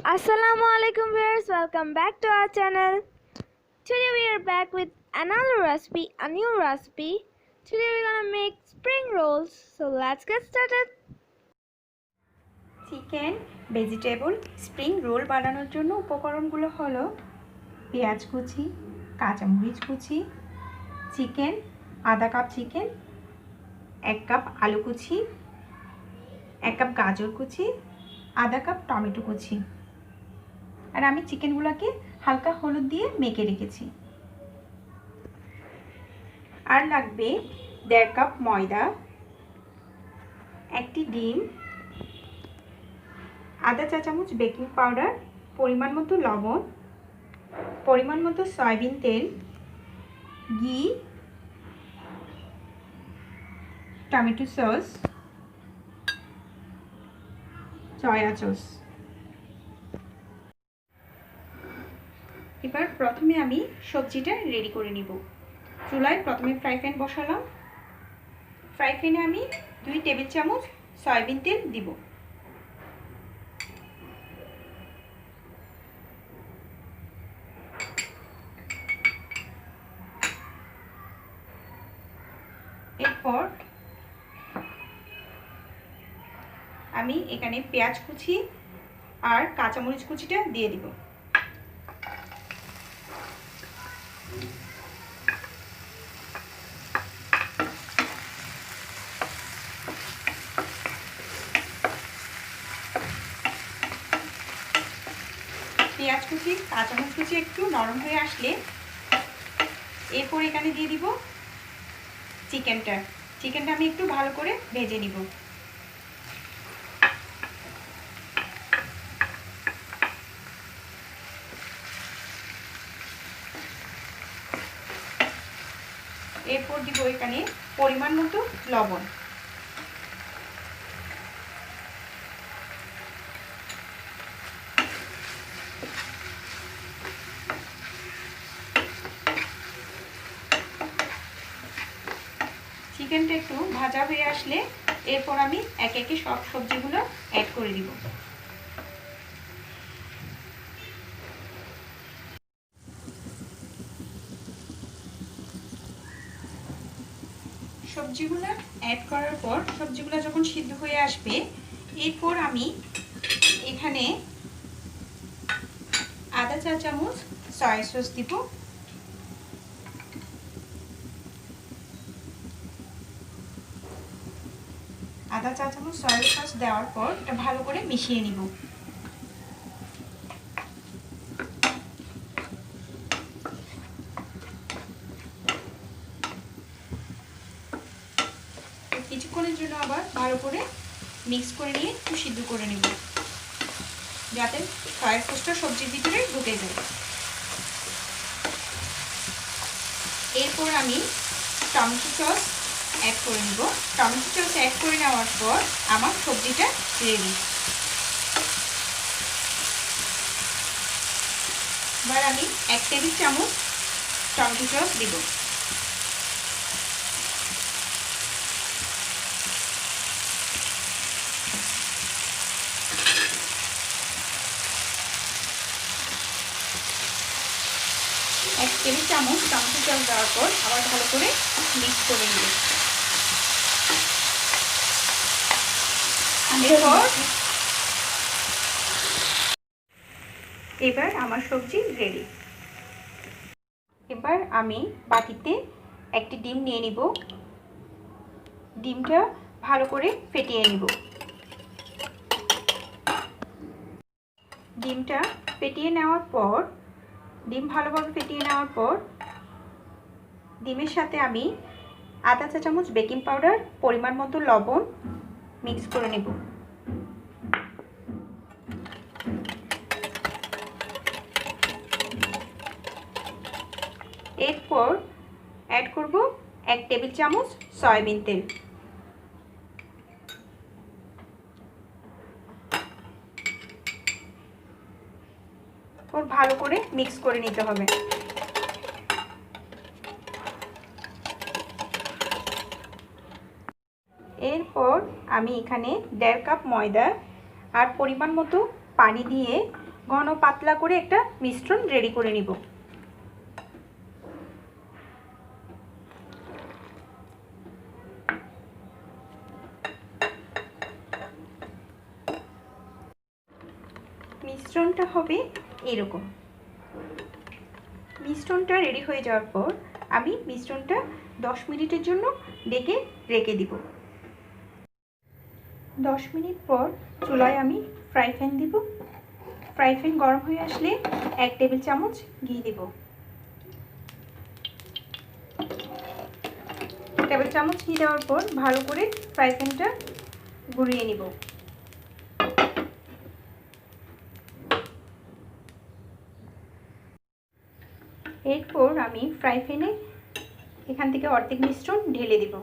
Assalamualaikum viewers, welcome back to our channel. Today we are back with another recipe, a new recipe. Today we're gonna make spring rolls. So let's get started. Chicken vegetable spring roll বানানোর জন্য উপকরণগুলো হলো পেঁয়াজ কুচি, কাঁচামরিচ কুচি, chicken আধা cup chicken, 1 cup আলু কুচি, 1 কাপ গাজর কুচি, আধা কাপ টমেটো কুচি। আর আমি চিকেনগুলোকে হালকা হলুদ দিয়ে মেখে রেখেছি। আর লাগবে 1.5 কাপ ময়দা, 1টি ডিম, আধা চা চামচ বেকিং পাউডার, পরিমাণ মতো লবণ, পরিমাণ মতো সয়াবিন তেল, ঘি, টমেটো সস, সয়া সস। এবার প্রথমে আমি সবজিটা রেডি করে নিব। চুলায় প্রথমে ফ্রাই প্যান বসালাম। ফ্রাই প্যানে আমি 2 টেবিল চামচ সয়াবিন তেল দিব। এরপর আমি এখানে পেঁয়াজ কুচি আর কাঁচামরিচ কুচিটা দিয়ে দিব। পেঁয়াজ কুচি কাঁচামরিচ কুচি একটু নরম হয়ে আসলে এরপর এখানে দিয়ে দিব চিকেনটা আমি একটু ভালো করে ভেজে নিব। এরপর দিব এখানে পরিমাণ মতো লবণ। চিকেনটা একটু ভাজা হয়ে আসলে এরপর আমি একে একে সব সবজিগুলো অ্যাড করে দিব। সবজিগুলো অ্যাড করার পর সবজিগুলো যখন সিদ্ধ হয়ে আসবে এরপর আমি এখানে আধা চা চামচ সয়া সস দিব। আধা চা চামচ সয়া সস দেওয়ার পর এটা ভালো করে মিশিয়ে নিব। কিছুক্ষণের জন্য আবার ভালো করে মিক্স করে নিয়ে একটু সিদ্ধ করে নেব যাতে সয়া সসটা সবজির ভিতরে ঢুকে যায়। এরপর আমি টমেটো সস অ্যাড করে নেব। টমেটো সস অ্যাড করে নেওয়ার পর আমার সবজিটা রেডি। এবার আমি 1 টেবিল চামচ টমেটো সস দিব। এক টেবিল চামচ টমেটো সস দেওয়ার পর আবার ভালো করে মিক্স করে নেব। এবার আমার সবজি রেডি। এবার আমি বাটিতে একটি ডিম নিয়ে নিব। ডিমটা ভালো করে ফেটিয়ে নিব। ডিমটা ফেটিয়ে নেওয়ার পর ডিম ভালোভাবে ফেটিয়ে নেওয়ার পর ডিমের সাথে আমি আধা চা চামচ বেকিং পাউডার, পরিমাণ মতো লবণ মিক্স করে নেব। এরপর অ্যাড করব 1 টেবিল চামচ সয়াবিন তেল। ভালো করে মিক্স করে নিতে হবে। এরপর আমি এখানে 1.5 কাপ ময়দা আর পরিমাণ মতো পানি দিয়ে ঘন পাতলা করে একটা মিশ্রণ রেডি করে নিব। মিশ্রণটা হবে এরকম। মিশ্রণটা রেডি হয়ে যাওয়ার পর আমি মিশ্রণটা 10 মিনিটের জন্য ঢেকে রেখে দিব। 10 মিনিট পর চুলায় আমি ফ্রাই প্যান দিব। ফ্রাই প্যান গরম হয়ে আসলে 1 টেবিল চামচ ঘি দিব। 1 টেবিল চামচ ঘি দেওয়ার পর ভালো করে ফ্রাই প্যানটা ঘুরিয়ে নিব। এরপর আমি ফ্রাই প্যানে এখান থেকে অর্ধেক মিশ্রণ ঢেলে দিব।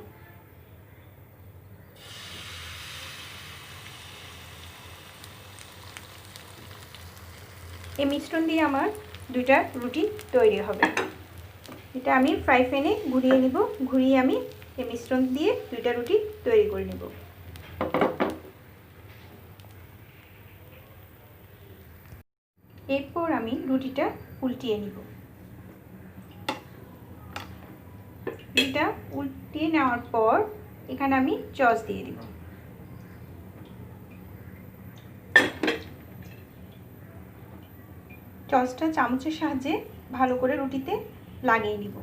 এই মিশ্রণ দিয়ে আমার 2টা রুটি তৈরি হবে। এটা আমি ফ্রাই প্যানে ঘুরিয়ে নিব। ঘুরিয়ে আমি এই মিশ্রণ দিয়ে 2টা রুটি তৈরি করে নেব। এরপর আমি রুটিটা উল্টিয়ে নিব। রুটিটা উল্টিয়ে নেওয়ার পর এখানে আমি সস দিয়ে দিব। সসটা চামচের সাহায্যে ভালো করে রুটিতে লাগিয়ে নিব।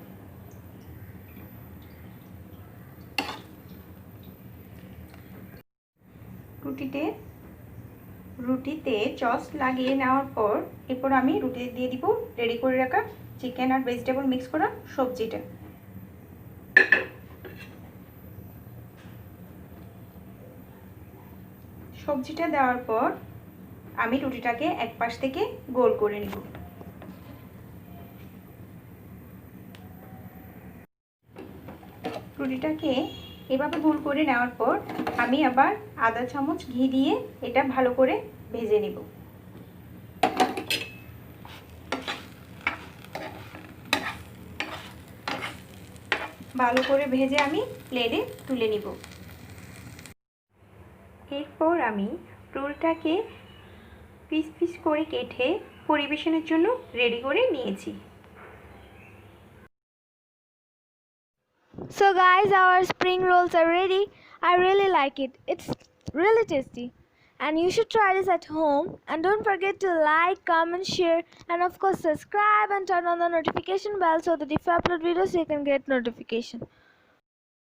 রুটিতে সস লাগিয়ে নেওয়ার পর এরপর আমি রুটিতে দিয়ে দিব রেডি করে রাখা চিকেন আর ভেজিটেবল মিক্স করা সবজিটা। সবজিটা দেওয়ার পর আমি রুটিটাকে এক পাশ থেকে গোল করে নিব। রুটিটাকে এভাবে গোল করে নেওয়ার পর আমি আবার আধা চামচ ঘি দিয়ে এটা ভালো করে ভেজে নিব। ভালো করে ভেজে আমি প্লেটে তুলে নিব। এরপর আমি রোলটাকে পিস পিস করে কেটে পরিবেশনের জন্য রেডি করে নিয়েছি। So guys, our spring rolls are ready. I really like it. It's really tasty. And you should try this at home. And don't forget to like, comment, share, and of course subscribe and turn on the notification bell so that if I upload videos you can get notification.